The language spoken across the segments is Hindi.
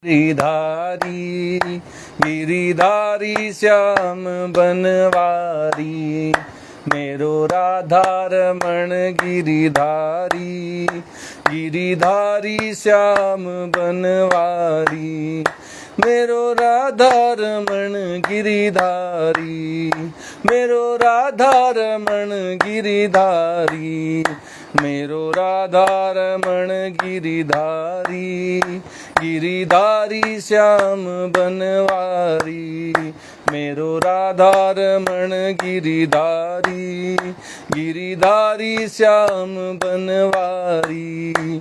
गिरिधारी गिरिधारी श्याम बनवारी, मेरो राधा रमण गिरिधारी गिरिधारी श्याम बनवारी, मेरो राधा रमण गिरिधारी, मेरो राधा रमण गिरिधारी, मेरो राधा रमण गिरिधारी गिरिधारी श्याम बनवारी, मेरो राधा रमण गिरिधारी गिरिधारी श्याम बनवारी।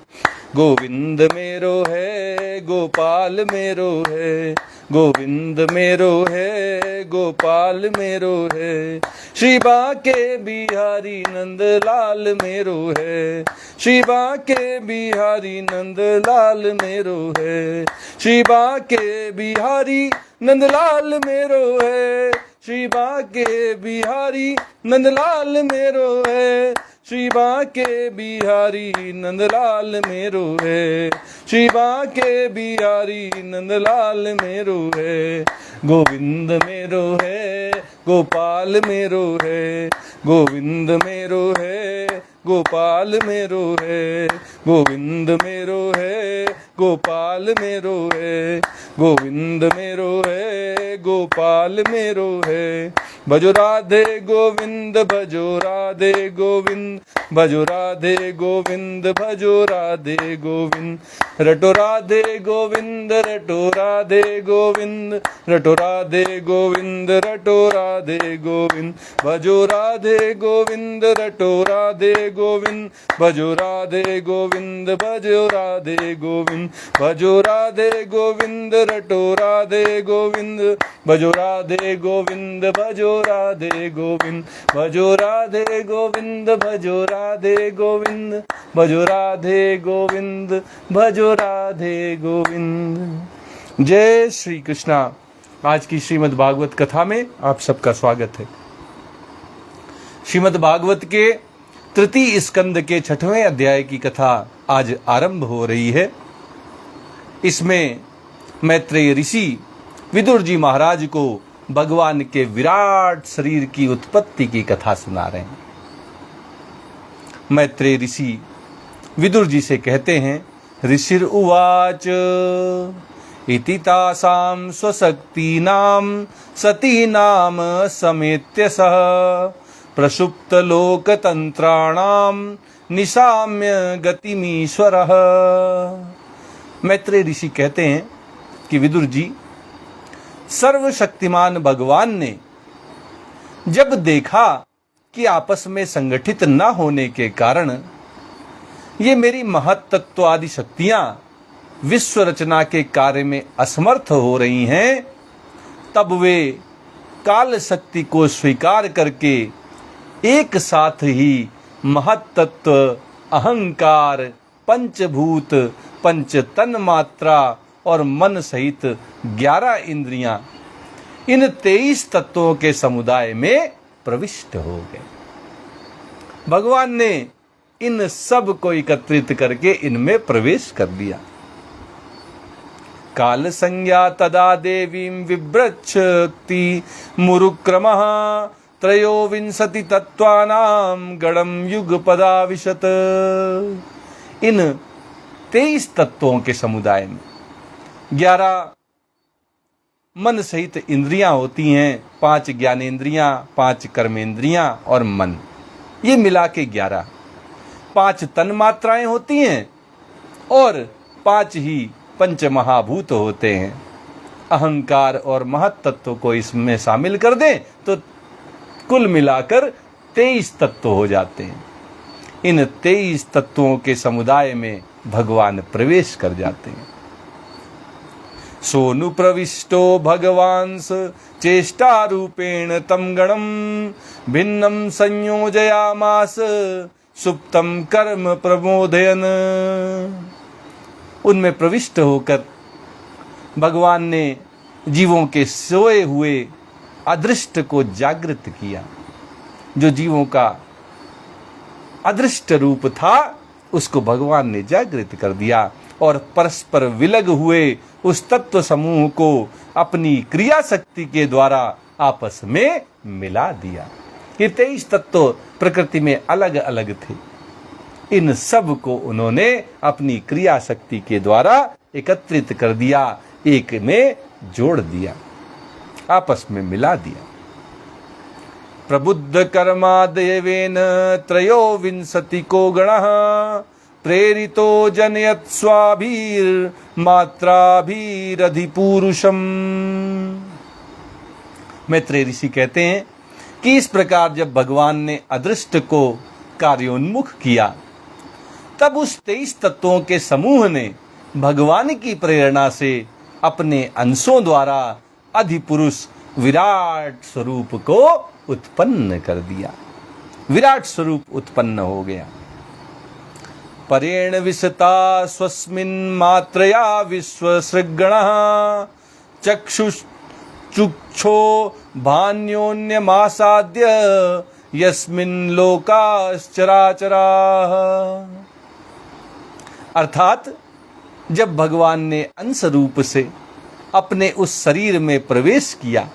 गोविंद मेरो है गोपाल मेरो है, गोविंद मेरो है गोपाल मेरो है, श्री बांके बिहारी नंद लाल मेरो है, श्री बांके बिहारी नंद लाल मेरो है, श्री बांके बिहारी नंद लाल मेरो है, श्री बांके बिहारी नंद लाल मेरो है, श्री बांके बिहारी नंदलाल मेरो है, श्री बांके बिहारी नंदलाल मेरो है। गोविंद मेरो है गोपाल मेरो है, गोविंद मेरो है गोपाल मेरो है, गोविंद मेरो है गोपाल मेरो है, गोविंद मेरो है गोपाल मेरो है। भजो राधे गोविंद भजो राधे गोविंद, भजो राधे गोविंद भजो राधे गोविंद, रटो राधे गोविंद रटो राधे गोविंद, रटो राधे गोविंद रटो राधे गोविंद, भजो राधे गोविंद रटो राधे गोविंद, भजो राधे गोविंद भजो राधे गोविंद, भजो राधे गोविंद रटो राधे गोविंद, भजो राधे गोविंद भजो राधे गोविंद, भजो राधे गोविंद भजो राधे गोविंद, भजो राधे गोविंद भजो राधे गोविंद। जय श्री कृष्णा। आज की श्रीमद् भागवत कथा में आप सबका स्वागत है। श्रीमद् भागवत के तृतीय स्कंद के 6वें अध्याय की कथा आज आरंभ हो रही है। इसमें मैत्रेय ऋषि विदुर जी महाराज को भगवान के विराट शरीर की उत्पत्ति की कथा सुना रहे हैं। मैत्रेय ऋषि विदुर जी से कहते हैं, ऋषिर उवाच इति तासां स्वशक्तीनां सतीनां समेत्य सह प्रसुप्त लोकतंत्राणां निशाम्य गतिमीश्वरः। मैत्रेय ऋषि कहते हैं कि विदुर जी, सर्वशक्तिमान भगवान ने जब देखा कि आपस में संगठित न होने के कारण ये मेरी महत्त्व आदि शक्तियां विश्व रचना के कार्य में असमर्थ हो रही हैं, तब वे काल शक्ति को स्वीकार करके एक साथ ही महत्त्व, अहंकार, पंचभूत, पंच तन मात्रा और मन सहित 11 इंद्रियां इन 23 तत्वों के समुदाय में प्रविष्ट हो गए। भगवान ने इन सब को एकत्रित करके इनमें प्रवेश कर दिया। काल संज्ञा तदा देवीं विभ्रच्छति मुरुक्रमः त्रयोविंशति तत्वानां गणं युगपदाविशत। इन 23 तत्वों के समुदाय में 11 मन सहित इंद्रियां होती हैं, 5 ज्ञानेंद्रियां, 5 कर्मेंद्रियां और मन, ये मिला के 11। 5 तन मात्राएं होती हैं और 5 ही पंच महाभूत होते हैं। अहंकार और महत्त्व को इसमें शामिल कर दें तो कुल मिलाकर 23 तत्व हो जाते हैं। इन 23 तत्वों के समुदाय में भगवान प्रवेश कर जाते हैं। सोनु प्रविष्टो भगवांस चेष्टा रूपेण तम गणम भिन्नम संयोजयामास सुप्तम कर्म प्रमोदयन। उनमें प्रविष्ट होकर भगवान ने जीवों के सोए हुए अदृष्ट को जागृत किया। जो जीवों का अदृष्ट रूप था उसको भगवान ने जागृत कर दिया और परस्पर विलग हुए उस तत्व समूह को अपनी क्रिया शक्ति के द्वारा आपस में मिला दिया। ये 23 तत्व प्रकृति में अलग अलग थे, इन सब को उन्होंने अपनी क्रिया शक्ति के द्वारा एकत्रित कर दिया, एक में जोड़ दिया, आपस में मिला दिया। प्रबुद्ध कर्मादयवेन त्रयोविंशतिको गणः प्रेरितो जनयत् स्वाभिर्मात्राभिरधिपूरुषम्। मैत्रेय ऋषि कहते हैं कि इस प्रकार जब भगवान ने अदृष्ट को कार्योन्मुख किया, तब उस 23 तत्वों के समूह ने भगवान की प्रेरणा से अपने अंशों द्वारा अधिपुरुष विराट स्वरूप को उत्पन्न कर दिया। विराट स्वरूप उत्पन्न हो गया। परेण विशता स्वस्मिन् मात्रया विश्वसृगणः चक्षुश्चुक्षो भान्योन्यमासाद्य यस्मिन् लोकाश्चराचराः। अर्थात जब भगवान ने अंश रूप से अपने उस शरीर में प्रवेश किया,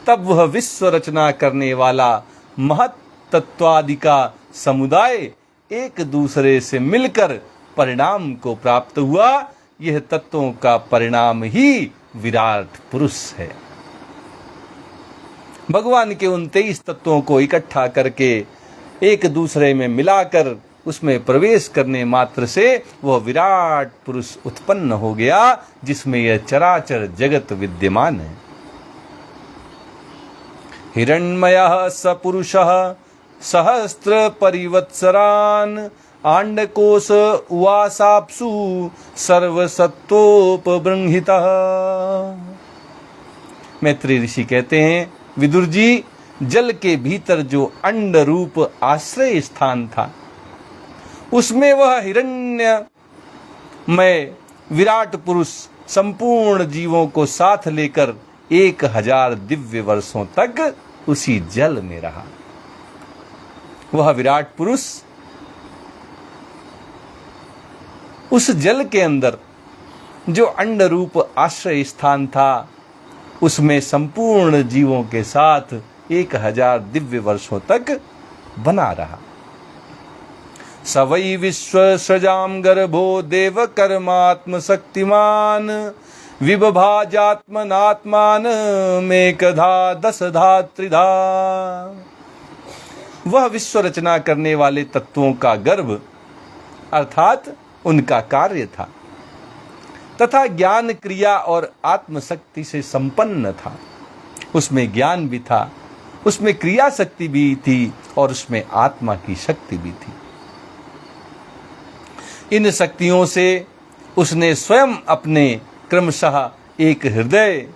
तब वह विश्व रचना करने वाला महत तत्वादि का समुदाय एक दूसरे से मिलकर परिणाम को प्राप्त हुआ। यह तत्वों का परिणाम ही विराट पुरुष है। भगवान के उन 23 तत्वों को इकट्ठा करके एक दूसरे में मिलाकर उसमें प्रवेश करने मात्र से वह विराट पुरुष उत्पन्न हो गया, जिसमें यह चराचर जगत विद्यमान है। हिरण्मयः स पुरुषः सहस्त्र परिवत्सरान् आंडकोश उवासाप्सु सर्वसत्वोपबृंहितः। मैत्रेय ऋषि कहते हैं, विदुर जी, जल के भीतर जो अंड रूप आश्रय स्थान था, उसमें वह हिरण्यमय विराट पुरुष संपूर्ण जीवों को साथ लेकर 1000 दिव्य वर्षों तक उसी जल में रहा। वह विराट पुरुष उस जल के अंदर जो अंड रूप आश्रय स्थान था, उसमें संपूर्ण जीवों के साथ 1000 दिव्य वर्षों तक बना रहा। स वै विश्वसृजां गर्भो देव कर्मात्म शक्तिमान विभाजात्मनात्मान मेकधा दशधा त्रिधा। वह विश्व रचना करने वाले तत्वों का गर्भ अर्थात उनका कार्य था, तथा ज्ञान क्रिया और आत्मशक्ति से संपन्न था। उसमें ज्ञान भी था, उसमें क्रिया शक्ति भी थी और उसमें आत्मा की शक्ति भी थी। इन शक्तियों से उसने स्वयं अपने क्रमशः एक हृदय,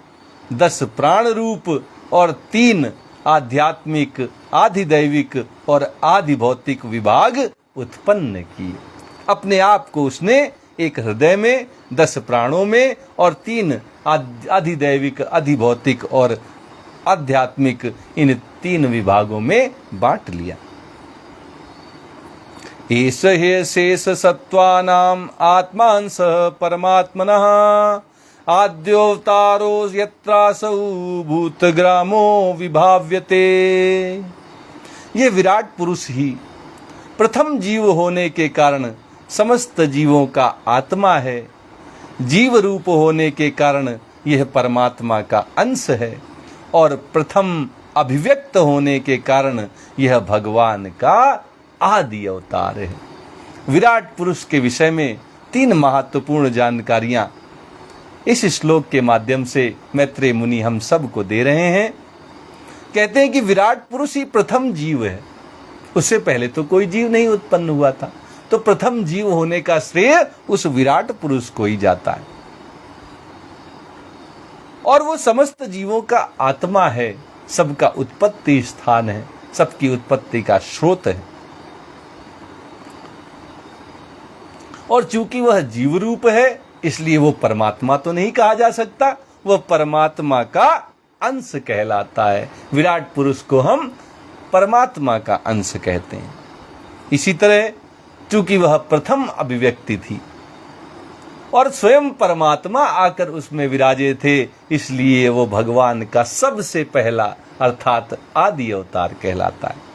10 प्राण रूप और 3 आध्यात्मिक, आधिदैविक और आधिभौतिक विभाग उत्पन्न किए। अपने आप को उसने एक हृदय में, 10 प्राणों में और 3 आधिदैविक, आधिभौतिक और आध्यात्मिक, इन 3 विभागों में बांट लिया। एष हि शेष सत्त्वानां आत्मांश परमात्मनः आद्योऽवतारो यत्रासौ भूतग्रामो विभाव्यते। ये विराट पुरुष ही प्रथम जीव होने के कारण समस्त जीवों का आत्मा है। जीव रूप होने के कारण यह परमात्मा का अंश है और प्रथम अभिव्यक्त होने के कारण यह भगवान का आदि अवतार है। विराट पुरुष के विषय में 3 महत्वपूर्ण जानकारियां इस श्लोक के माध्यम से मैत्रेय मुनि हम सब को दे रहे हैं। कहते हैं कि विराट पुरुष ही प्रथम जीव है। उससे पहले तो कोई जीव नहीं उत्पन्न हुआ था, तो प्रथम जीव होने का श्रेय उस विराट पुरुष को ही जाता है। और वो समस्त जीवों का आत्मा है, सबका उत्पत्ति स्थान है, सबकी उत्पत्ति का स्रोत है। और चूंकि वह जीव रूप है, इसलिए वो परमात्मा तो नहीं कहा जा सकता, वह परमात्मा का अंश कहलाता है। विराट पुरुष को हम परमात्मा का अंश कहते हैं। इसी तरह चूंकि वह प्रथम अभिव्यक्ति थी, और स्वयं परमात्मा आकर उसमें विराजे थे, इसलिए वो भगवान का सबसे पहला अर्थात आदि अवतार कहलाता है।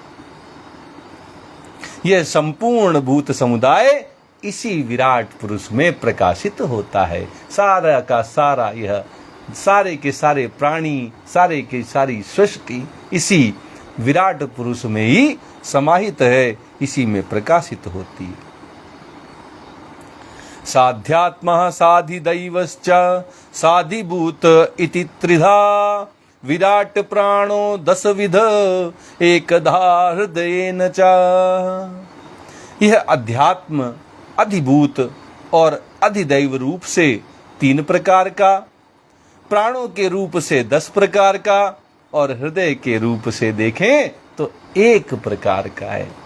यह संपूर्ण भूत समुदाय इसी विराट पुरुष में प्रकाशित होता है। सारा का सारा यह सारे के सारे प्राणी, सारे की सारी सृष्टि इसी विराट पुरुष में ही समाहित है, इसी में प्रकाशित होती है। साध्यात्मः साधिदैवश्च साधिभूत इति त्रिधा विराट प्राणो दशविध एकधा हृदयेन च। यह अध्यात्म, अधिभूत और अधिदैव रूप से 3 प्रकार का, प्राणों के रूप से 10 प्रकार का और हृदय के रूप से देखें तो 1 प्रकार का है।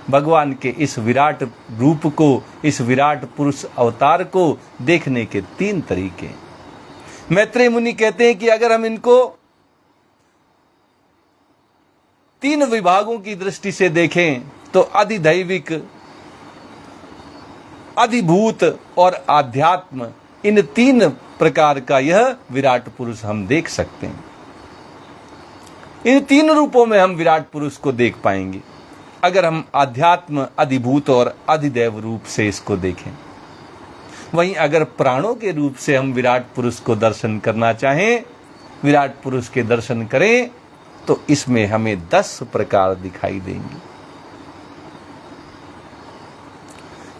भगवान के इस विराट रूप को, इस विराट पुरुष अवतार को देखने के 3 तरीके। मैत्रेय मुनि कहते हैं कि अगर हम इनको 3 विभागों की दृष्टि से देखें तो अधिदैविक, अधिभूत और आध्यात्म, इन 3 प्रकार का यह विराट पुरुष हम देख सकते हैं। इन 3 रूपों में हम विराट पुरुष को देख पाएंगे अगर हम आध्यात्म, अधिभूत और अधिदैव रूप से इसको देखें। वहीं अगर प्राणों के रूप से हम विराट पुरुष को दर्शन करना चाहें, विराट पुरुष के दर्शन करें, तो इसमें हमें 10 प्रकार दिखाई देंगे।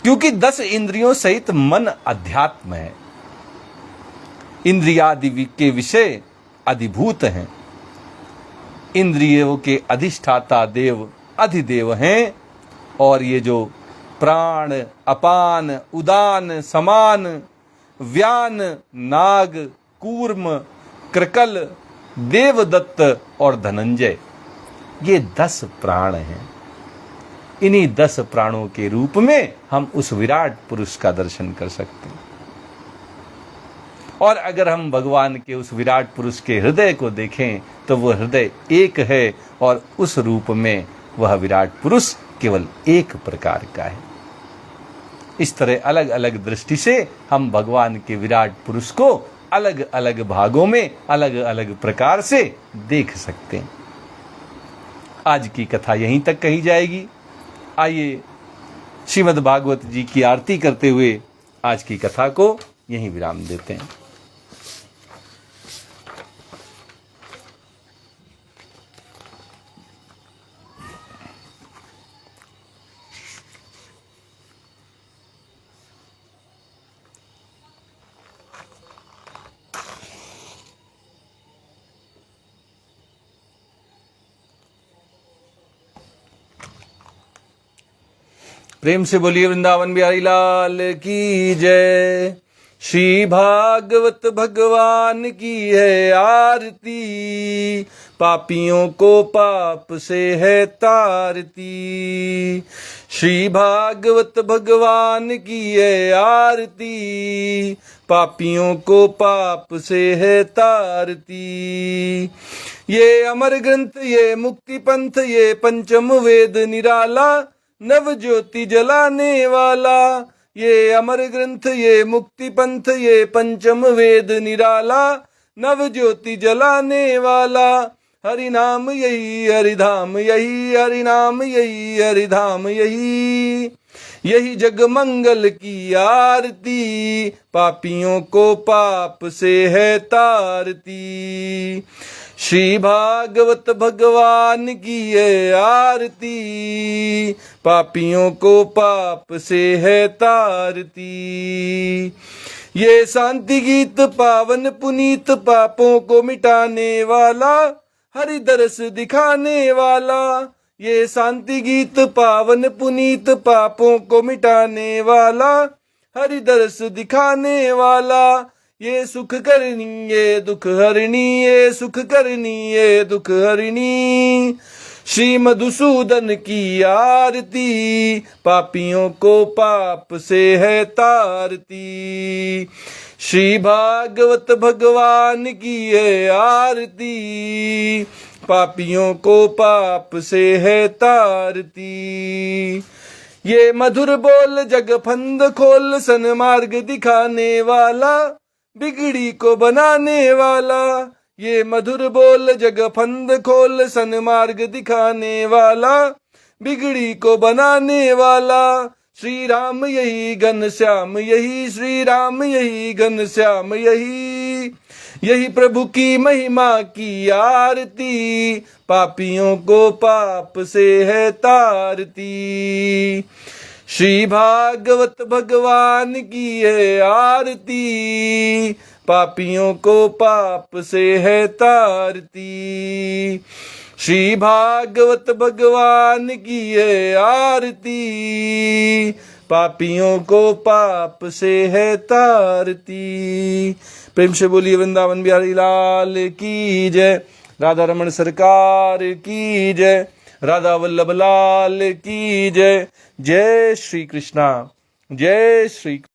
क्योंकि 10 इंद्रियों सहित मन अध्यात्म है, इंद्रियादि के विषय अधिभूत हैं, इंद्रियों के अधिष्ठाता देव अधिदेव हैं, और ये जो प्राण, अपान, उदान, समान, व्यान, नाग, कूर्म, कृकल, देवदत्त और धनंजय, ये 10 प्राण हैं। इन्हीं 10 प्राणों के रूप में हम उस विराट पुरुष का दर्शन कर सकते हैं। और अगर हम भगवान के उस विराट पुरुष के हृदय को देखें तो वह हृदय एक है, और उस रूप में वह विराट पुरुष केवल 1 प्रकार का है। इस तरह अलग अलग दृष्टि से हम भगवान के विराट पुरुष को अलग अलग भागों में अलग अलग प्रकार से देख सकते हैं। आज की कथा यहीं तक कही जाएगी। आइए श्रीमद् भागवत जी की आरती करते हुए आज की कथा को यहीं विराम देते हैं। प्रेम से बोलिए वृंदावन बिहारी लाल की जय। श्री भागवत भगवान की है आरती, पापियों को पाप से है तारती। श्री भागवत भगवान की है आरती, पापियों को पाप से है तारती। ये अमर ग्रंथ, ये मुक्ति पंथ, ये पंचम वेद निराला, नव ज्योति जलाने वाला। ये अमर ग्रंथ, ये मुक्ति पंथ, ये पंचम वेद निराला, नव ज्योति जलाने वाला। हरि नाम यही हरिधाम यही, हरि नाम यही हरिधाम यही। यही जग मंगल की आरती, पापियों को पाप से है तारती। श्री भागवत भगवान की है आरती, पापियों को पाप से है तारती। ये शांति गीत पावन पुनीत, पापों को मिटाने वाला, हरि दरस दिखाने वाला। ये शांति गीत पावन पुनीत, पापों को मिटाने वाला, हरि दरस दिखाने वाला। ये सुख करनी ये दुख हरिणी, ये सुख करनी ये दुख हरिणी। श्री मधुसूदन की आरती, पापियों को पाप से है तारती। श्री भागवत भगवान की है आरती, पापियों को पाप से है तारती। ये मधुर बोल जग फंद खोल, सन्मार्ग दिखाने वाला, बिगड़ी को बनाने वाला। ये मधुर बोल जग फंद खोल, सन्मार्ग दिखाने वाला, बिगड़ी को बनाने वाला। श्री राम यही घनश्याम यही, श्री राम यही घनश्याम यही, यही प्रभु की महिमा की आरती, पापियों को पाप से है तारती। श्री भागवत भगवान की है आरती, पापियों को पाप से है तारती। श्री भागवत भगवान की है आरती, पापियों को पाप से है तारती। प्रेम से बोलिए वृंदावन बिहारी लाल की जय, राधा रमण सरकार की जय, राधा वल्लभ लाल की जय। जय श्री कृष्णा, जय श्री।